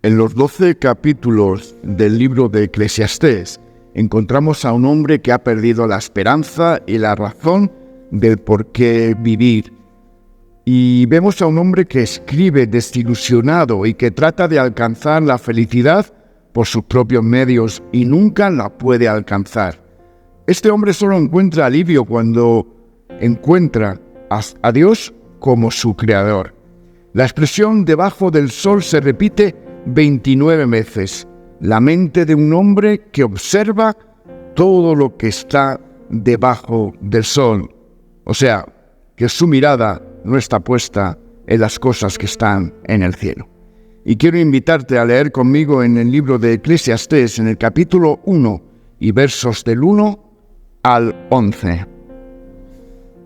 En los 12 capítulos del libro de Eclesiastés encontramos a un hombre que ha perdido la esperanza y la razón del por qué vivir. Y vemos a un hombre que escribe desilusionado y que trata de alcanzar la felicidad por sus propios medios y nunca la puede alcanzar. Este hombre solo encuentra alivio cuando encuentra a Dios como su creador. La expresión debajo del sol se repite 29 veces. La mente de un hombre que observa todo lo que está debajo del sol. O sea, que su mirada no está puesta en las cosas que están en el cielo. Y quiero invitarte a leer conmigo en el libro de Eclesiastés, en el capítulo 1 y versos del 1 al 11.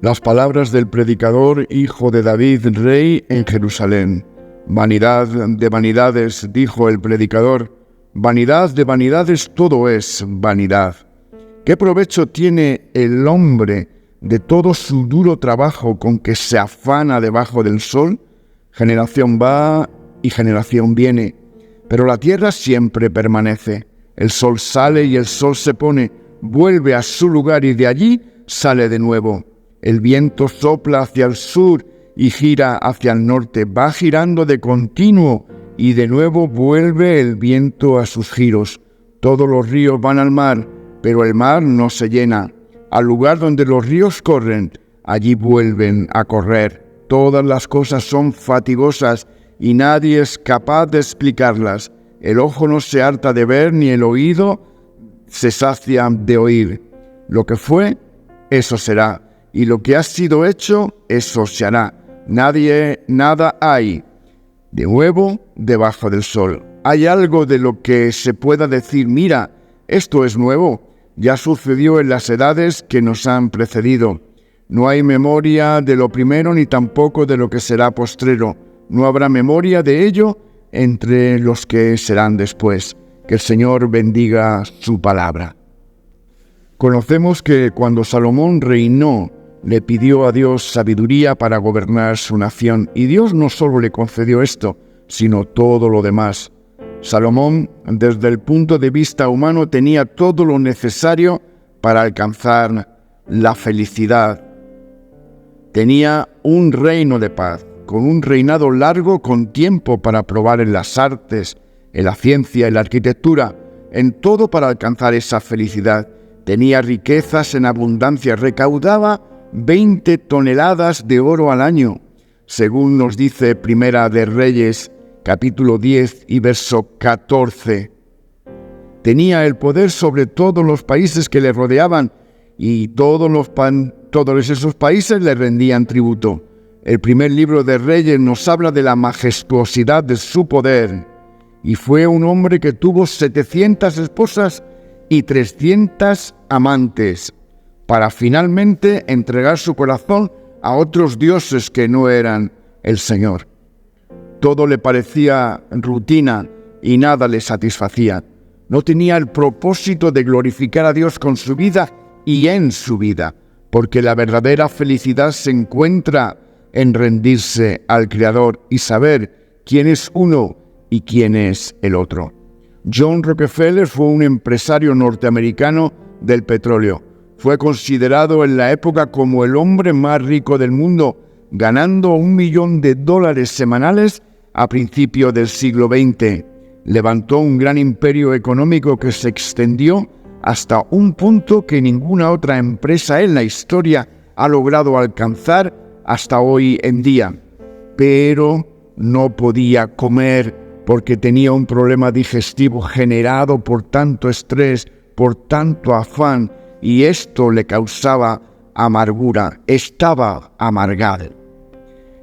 Las palabras del predicador, hijo de David, rey en Jerusalén. Vanidad de vanidades, dijo el predicador, vanidad de vanidades, todo es vanidad. ¿Qué provecho tiene el hombre de todo su duro trabajo con que se afana debajo del sol? Generación va y generación viene, pero la tierra siempre permanece. El sol sale y el sol se pone, vuelve a su lugar y de allí sale de nuevo. El viento sopla hacia el sur y gira hacia el norte, va girando de continuo y de nuevo vuelve el viento a sus giros. Todos los ríos van al mar, pero el mar no se llena. Al lugar donde los ríos corren, allí vuelven a correr. Todas las cosas son fatigosas y nadie es capaz de explicarlas. El ojo no se harta de ver, ni el oído se sacia de oír. Lo que fue, eso será, y lo que ha sido hecho, eso se hará. Nada hay de nuevo debajo del sol. ¿Hay algo de lo que se pueda decir, mira, esto es nuevo? Ya sucedió en las edades que nos han precedido. No hay memoria de lo primero ni tampoco de lo que será postrero. No habrá memoria de ello entre los que serán después. Que el Señor bendiga su palabra. Conocemos que cuando Salomón reinó, le pidió a Dios sabiduría para gobernar su nación. Y Dios no solo le concedió esto, sino todo lo demás. Salomón, desde el punto de vista humano, tenía todo lo necesario para alcanzar la felicidad. Tenía un reino de paz, con un reinado largo, con tiempo para probar en las artes, en la ciencia, en la arquitectura, en todo para alcanzar esa felicidad. Tenía riquezas en abundancia, recaudaba 20 toneladas de oro al año, según nos dice Primera de Reyes, capítulo 10 y verso 14. Tenía el poder sobre todos los países que le rodeaban y todos esos países le rendían tributo. El primer libro de Reyes nos habla de la majestuosidad de su poder. Y fue un hombre que tuvo 700 esposas y 300 amantes, para finalmente entregar su corazón a otros dioses que no eran el Señor. Todo le parecía rutina y nada le satisfacía. No tenía el propósito de glorificar a Dios con su vida y en su vida, porque la verdadera felicidad se encuentra en rendirse al Creador y saber quién es uno y quién es el otro. John Rockefeller fue un empresario norteamericano del petróleo. Fue considerado en la época como el hombre más rico del mundo, ganando $1 millón semanales a principios del siglo XX. Levantó un gran imperio económico que se extendió hasta un punto que ninguna otra empresa en la historia ha logrado alcanzar hasta hoy en día. Pero no podía comer porque tenía un problema digestivo generado por tanto estrés, por tanto afán, y esto le causaba amargura, estaba amargado.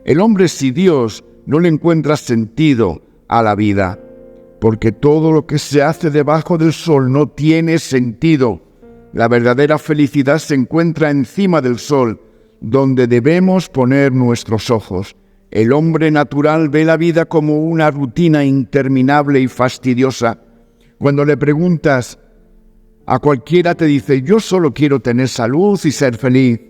El hombre sin Dios no le encuentra sentido a la vida, porque todo lo que se hace debajo del sol no tiene sentido. La verdadera felicidad se encuentra encima del sol, donde debemos poner nuestros ojos. El hombre natural ve la vida como una rutina interminable y fastidiosa. Cuando le preguntas, a cualquiera te dice, yo solo quiero tener salud y ser feliz.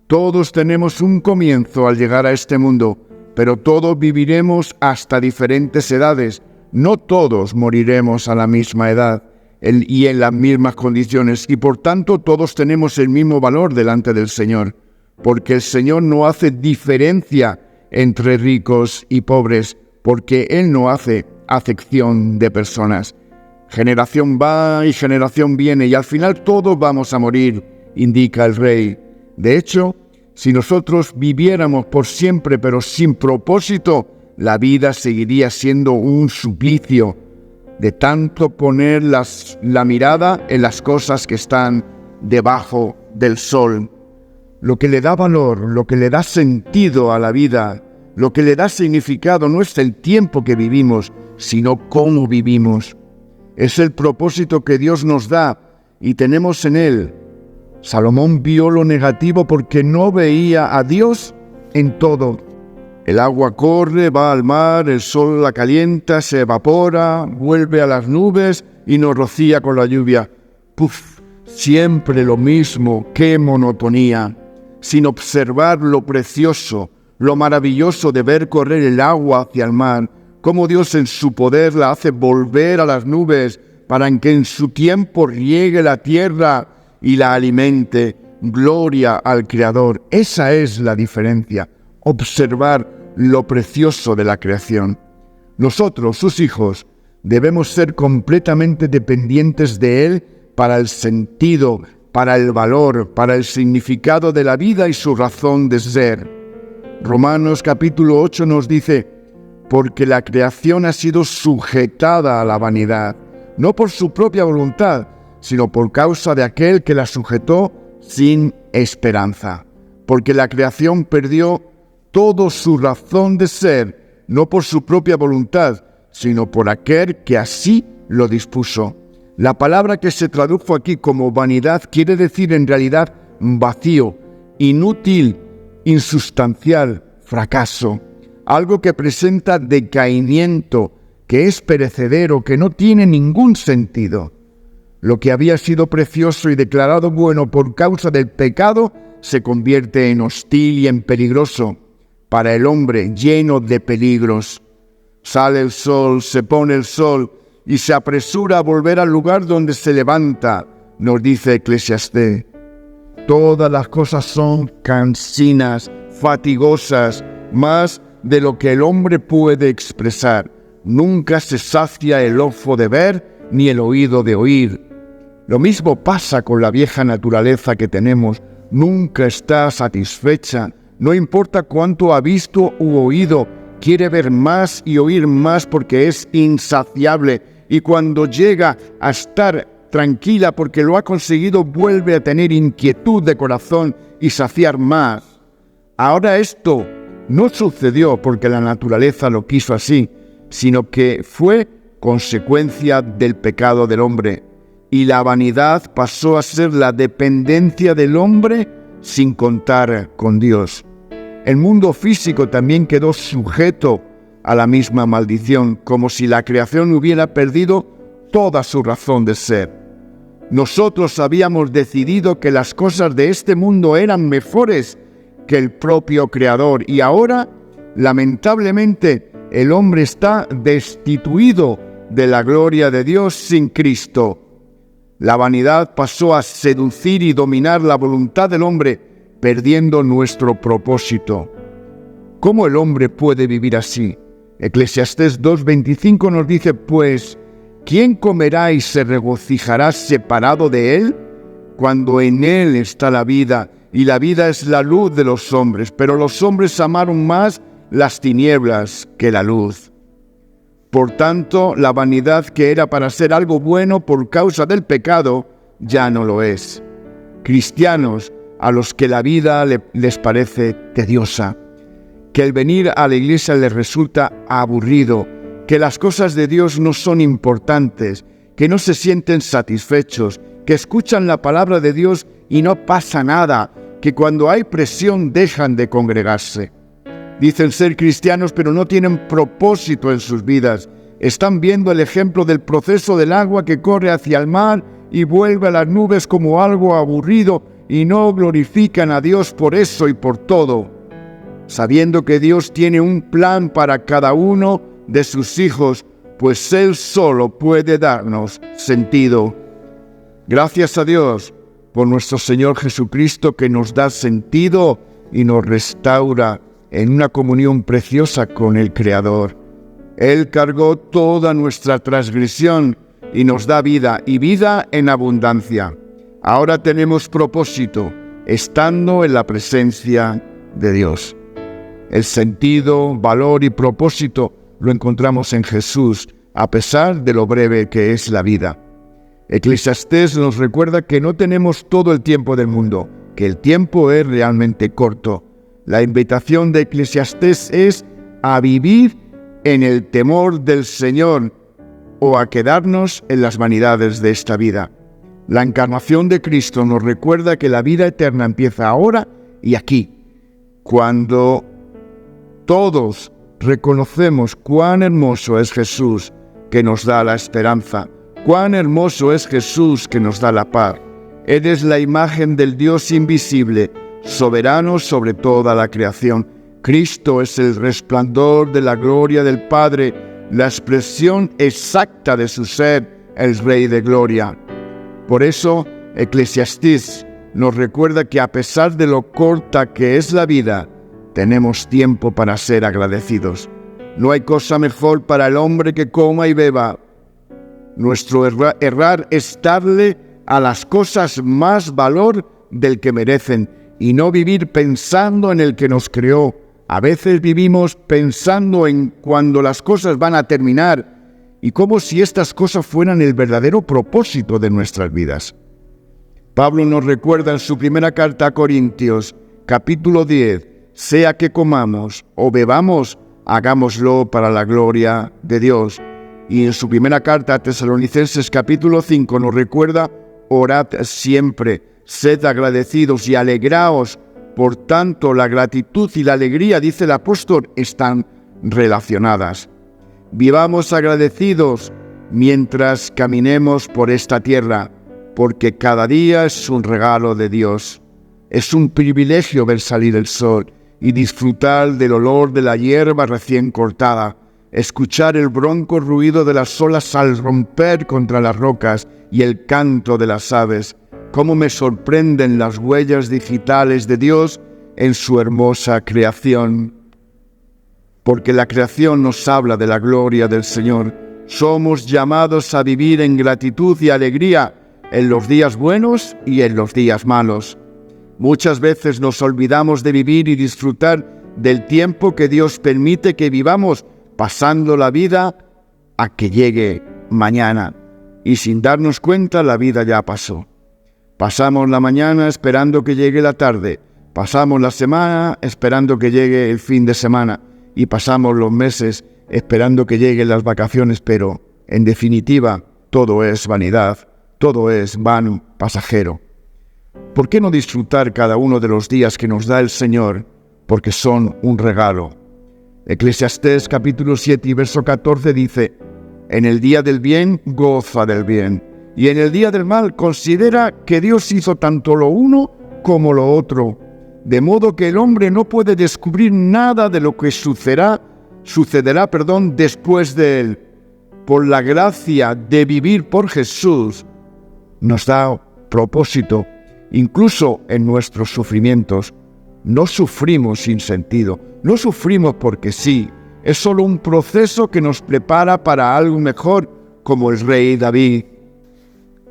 Todos tenemos un comienzo al llegar a este mundo, pero todos viviremos hasta diferentes edades. no todos moriremos a la misma edad y en las mismas condiciones, y por tanto todos tenemos el mismo valor delante del Señor, porque el Señor no hace diferencia entre ricos y pobres, porque Él no hace acepción de personas. Generación va y generación viene, y al final todos vamos a morir, indica el Rey. De hecho, si nosotros viviéramos por siempre pero sin propósito, la vida seguiría siendo un suplicio de tanto poner la mirada en las cosas que están debajo del sol. Lo que le da valor, lo que le da sentido a la vida, lo que le da significado no es el tiempo que vivimos, sino cómo vivimos. Es el propósito que Dios nos da y tenemos en Él. Salomón vio lo negativo porque no veía a Dios en todo. El agua corre, va al mar, el sol la calienta, se evapora, vuelve a las nubes y nos rocía con la lluvia. ¡Puf! Siempre lo mismo, qué monotonía. Sin observar lo precioso, lo maravilloso de ver correr el agua hacia el mar, cómo Dios en su poder la hace volver a las nubes para que en su tiempo riegue la tierra y la alimente. Gloria al Creador. Esa es la diferencia. Observar lo precioso de la creación. Nosotros, sus hijos, debemos ser completamente dependientes de Él para el sentido, para el valor, para el significado de la vida y su razón de ser. Romanos capítulo 8 nos dice: porque la creación ha sido sujetada a la vanidad, no por su propia voluntad, sino por causa de aquel que la sujetó sin esperanza. Porque la creación perdió toda su razón de ser, no por su propia voluntad, sino por aquel que así lo dispuso. La palabra que se tradujo aquí como vanidad quiere decir en realidad vacío, inútil, insustancial, fracaso. Algo que presenta decaimiento, que es perecedero, que no tiene ningún sentido. Lo que había sido precioso y declarado bueno por causa del pecado se convierte en hostil y en peligroso para el hombre, lleno de peligros. Sale el sol, se pone el sol y se apresura a volver al lugar donde se levanta, nos dice Eclesiastés. Todas las cosas son cansinas, fatigosas, más de lo que el hombre puede expresar. Nunca se sacia el ojo de ver ni el oído de oír. Lo mismo pasa con la vieja naturaleza que tenemos. Nunca está satisfecha. No importa cuánto ha visto u oído, quiere ver más y oír más porque es insaciable. Y cuando llega a estar tranquila porque lo ha conseguido, vuelve a tener inquietud de corazón y saciar más. Ahora esto no sucedió porque la naturaleza lo quiso así, sino que fue consecuencia del pecado del hombre. Y la vanidad pasó a ser la dependencia del hombre sin contar con Dios. El mundo físico también quedó sujeto a la misma maldición, como si la creación hubiera perdido toda su razón de ser. Nosotros habíamos decidido que las cosas de este mundo eran mejores que el propio Creador, y ahora, lamentablemente, el hombre está destituido de la gloria de Dios sin Cristo. La vanidad pasó a seducir y dominar la voluntad del hombre, perdiendo nuestro propósito. ¿Cómo el hombre puede vivir así? Eclesiastés 2:25 nos dice: pues, ¿quién comerá y se regocijará separado de él? Cuando en él está la vida, y la vida es la luz de los hombres, pero los hombres amaron más las tinieblas que la luz. Por tanto, la vanidad que era para ser algo bueno por causa del pecado, ya no lo es. Cristianos a los que la vida les parece tediosa, que el venir a la iglesia les resulta aburrido, que las cosas de Dios no son importantes, que no se sienten satisfechos, que escuchan la palabra de Dios y no pasa nada, que cuando hay presión dejan de congregarse. Dicen ser cristianos, pero no tienen propósito en sus vidas. Están viendo el ejemplo del proceso del agua que corre hacia el mar y vuelve a las nubes como algo aburrido y no glorifican a Dios por eso y por todo, sabiendo que Dios tiene un plan para cada uno de sus hijos. pues Él solo puede darnos sentido. Gracias a Dios por nuestro Señor Jesucristo, que nos da sentido y nos restaura en una comunión preciosa con el Creador. Él cargó toda nuestra transgresión y nos da vida, y vida en abundancia. Ahora tenemos propósito, estando en la presencia de Dios. El sentido, valor y propósito lo encontramos en Jesús, a pesar de lo breve que es la vida. Eclesiastés nos recuerda que no tenemos todo el tiempo del mundo, que el tiempo es realmente corto. La invitación de Eclesiastés es a vivir en el temor del Señor o a quedarnos en las vanidades de esta vida. La encarnación de Cristo nos recuerda que la vida eterna empieza ahora y aquí, cuando todos reconocemos cuán hermoso es Jesús, que nos da la esperanza, cuán hermoso es Jesús, que nos da la paz. Él es la imagen del Dios invisible, soberano sobre toda la creación. Cristo es el resplandor de la gloria del Padre, la expresión exacta de su ser, el Rey de gloria. Por eso, Eclesiastés nos recuerda que a pesar de lo corta que es la vida, tenemos tiempo para ser agradecidos. No hay cosa mejor para el hombre que coma y beba. Nuestro errar es darle a las cosas más valor del que merecen y no vivir pensando en el que nos creó. A veces vivimos pensando en cuando las cosas van a terminar y como si estas cosas fueran el verdadero propósito de nuestras vidas. Pablo nos recuerda en su primera carta a Corintios, capítulo 10, sea que comamos o bebamos, hagámoslo para la gloria de Dios. Y en su primera carta a Tesalonicenses, capítulo 5, nos recuerda, orad siempre, sed agradecidos y alegraos. Por tanto, la gratitud y la alegría, dice el apóstol, están relacionadas. Vivamos agradecidos mientras caminemos por esta tierra, porque cada día es un regalo de Dios. Es un privilegio ver salir el sol y disfrutar del olor de la hierba recién cortada, escuchar el bronco ruido de las olas al romper contra las rocas y el canto de las aves. Cómo me sorprenden las huellas digitales de Dios en su hermosa creación. Porque la creación nos habla de la gloria del Señor. Somos llamados a vivir en gratitud y alegría en los días buenos y en los días malos. Muchas veces nos olvidamos de vivir y disfrutar del tiempo que Dios permite que vivamos, pasando la vida a que llegue mañana. Y sin darnos cuenta, la vida ya pasó. Pasamos la mañana esperando que llegue la tarde, pasamos la semana esperando que llegue el fin de semana y pasamos los meses esperando que lleguen las vacaciones, pero en definitiva todo es vanidad, todo es vano, pasajero. ¿Por qué no disfrutar cada uno de los días que nos da el Señor? Porque son un regalo. Eclesiastés capítulo 7 y verso 14 dice, en el día del bien goza del bien, y en el día del mal considera que Dios hizo tanto lo uno como lo otro, de modo que el hombre no puede descubrir nada de lo que sucederá después de él. Por la gracia de vivir por Jesús, nos da propósito, incluso en nuestros sufrimientos. No sufrimos sin sentido, no sufrimos porque sí, es solo un proceso que nos prepara para algo mejor, como el rey David.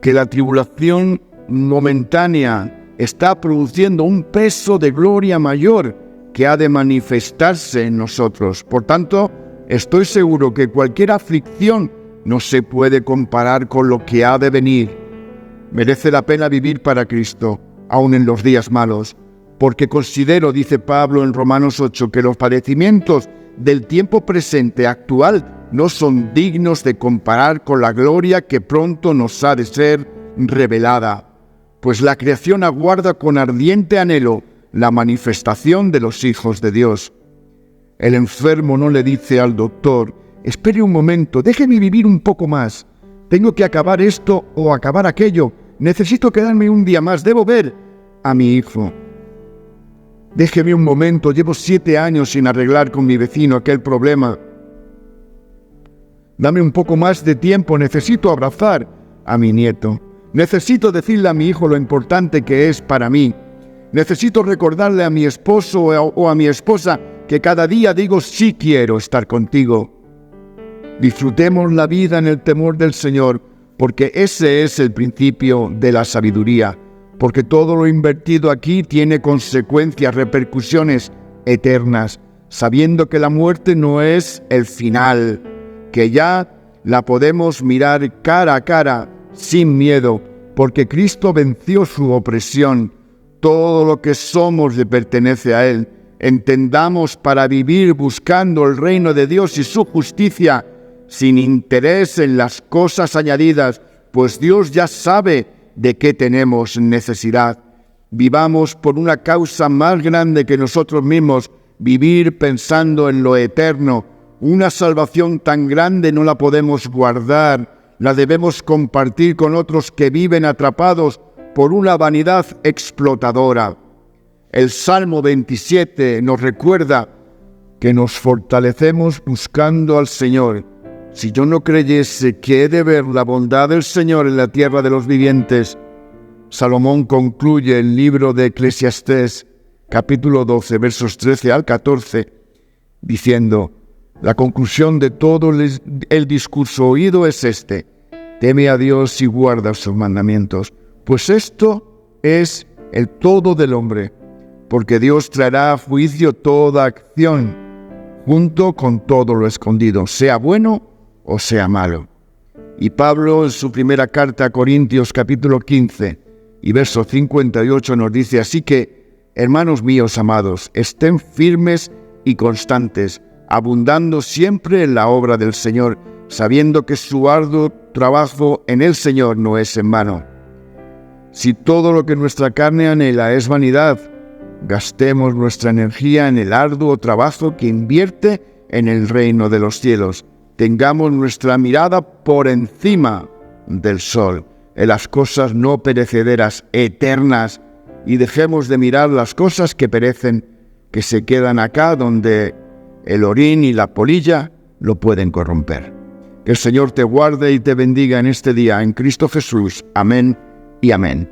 Que la tribulación momentánea está produciendo un peso de gloria mayor que ha de manifestarse en nosotros. Por tanto, estoy seguro que cualquier aflicción no se puede comparar con lo que ha de venir. Merece la pena vivir para Cristo, aun en los días malos, porque considero, dice Pablo en Romanos 8, que los padecimientos del tiempo presente actual no son dignos de comparar con la gloria que pronto nos ha de ser revelada, pues la creación aguarda con ardiente anhelo la manifestación de los hijos de Dios. El enfermo no le dice al doctor, espere un momento, déjeme vivir un poco más, tengo que acabar esto o acabar aquello, necesito quedarme un día más, debo ver a mi hijo. Déjeme un momento, llevo 7 años sin arreglar con mi vecino aquel problema. Dame un poco más de tiempo, necesito abrazar a mi nieto. Necesito decirle a mi hijo lo importante que es para mí. Necesito recordarle a mi esposo o a mi esposa que cada día digo sí quiero estar contigo. Disfrutemos la vida en el temor del Señor, porque ese es el principio de la sabiduría, porque todo lo invertido aquí tiene consecuencias, repercusiones eternas, sabiendo que la muerte no es el final, que ya la podemos mirar cara a cara sin miedo, porque Cristo venció su opresión. Todo lo que somos le pertenece a Él. Entendamos para vivir buscando el reino de Dios y su justicia, sin interés en las cosas añadidas, pues Dios ya sabe de qué tenemos necesidad. Vivamos por una causa más grande que nosotros mismos, vivir pensando en lo eterno. Una salvación tan grande no la podemos guardar, la debemos compartir con otros que viven atrapados por una vanidad explotadora. El Salmo 27 nos recuerda que nos fortalecemos buscando al Señor. Si yo no creyese que he de ver la bondad del Señor en la tierra de los vivientes, Salomón concluye el libro de Eclesiastés, capítulo 12, versos 13 al 14, diciendo: la conclusión de todo el discurso oído es este: teme a Dios y guarda sus mandamientos, pues esto es el todo del hombre, porque Dios traerá a juicio toda acción, junto con todo lo escondido, sea bueno o sea malo. Y Pablo, en su primera carta a Corintios, capítulo 15 y verso 58, nos dice: así que, hermanos míos amados, estén firmes y constantes, abundando siempre en la obra del Señor, sabiendo que su arduo trabajo en el Señor no es en vano. Si todo lo que nuestra carne anhela es vanidad, gastemos nuestra energía en el arduo trabajo que invierte en el reino de los cielos. Tengamos nuestra mirada por encima del sol, en las cosas no perecederas, eternas, y dejemos de mirar las cosas que perecen, que se quedan acá donde el orín y la polilla lo pueden corromper. Que el Señor te guarde y te bendiga en este día, en Cristo Jesús. Amén y amén.